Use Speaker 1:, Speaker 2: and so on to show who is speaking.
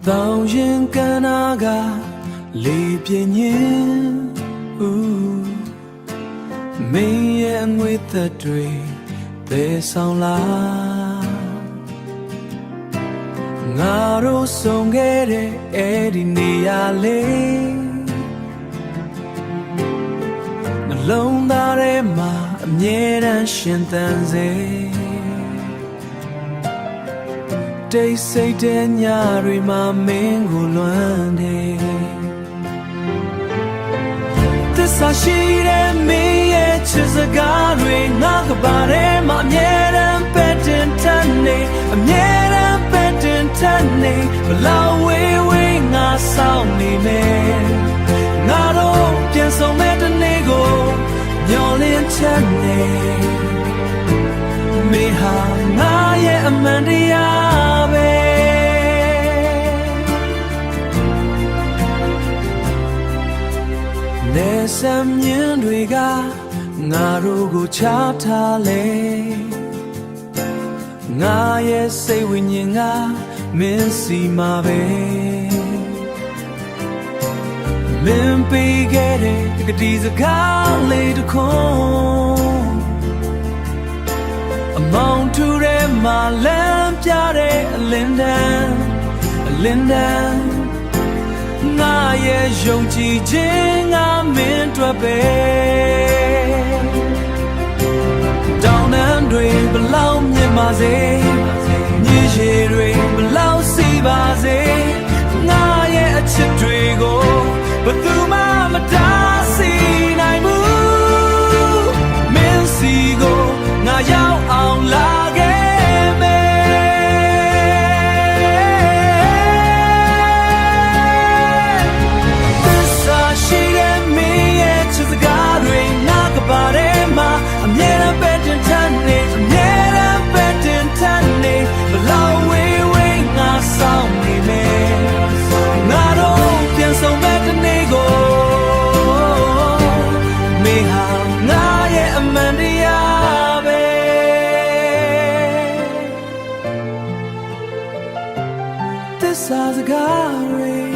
Speaker 1: တောင်ရင်ကနာကလေပြင်းရင်မင်းရဲ့ငွေသက်တွေသေဆောင်လာငါတို့ဆုံခဲ့တဲ့အဲ့ဒီနေရာလေးနှလုံးသားထဲမှာအမြဲတမ်းရှင်သန်စေတိတ်ဆိတ်တဲ့ညတွေမှာမင်းကိုလွမ်းတယ်သစ္စာရှိတဲ့မင်းရဲ့ချစ်စကားတွေငါကပါထဲမှာအမြဲတမ်းပဲတင်ထန်နေအမြဲတမ်းပဲတင်ထန်နေဘလောက်ဝေးဝေးငါဆောင်နေမယ်ငါတို့ပြန်ဆုံမဲ့တနေ့ကိုမျောလင်းချက်နေမင်းဟာငါရဲ့အမှန်တရားပဲနေစမ်းမြင်တွေကငါတို့ကိုချထားလေငါရဲ့စိတ်ဝိညာဉ်ကမင်းစီမှာပဲမင်းပေးခဲ့တဲ့ကတိစကားလေးတစ်ခုအမောင်ထူထဲမှာလမ်းပြတဲ့အလင်းတန်းငါရဲ့ယုံကြည်ခြင်းငါမင်းအတွက်ပဲတောင်းတန်းတွေဘလောက်မြင်ပါစေမြေရှည်တွေဘလောက်စီပါစေငါရဲ့အချစ်တွေကိုဘယ်သူမှမတားဆီးနိုင်ဘူးမင်းစီကိုငါရောက်အောင်လာခဲ့မယ်သစ္စာရှိတဲ့မင်းရဲ့ချစ်စကားတွေငါကပါထဲမှာအမြဲတမ်းပဲတင်ထန်နေအမြဲတမ်းပဲတင်ထန်နေဘလောက်ဝေးဝေးငါဆောင်နေမယ်ငါတို့ပြန်ဆုံမဲ့တနေ့ကိုမင်းဟာငါရဲ့အမှန်တရားပဲသစ္စာစကားတွေ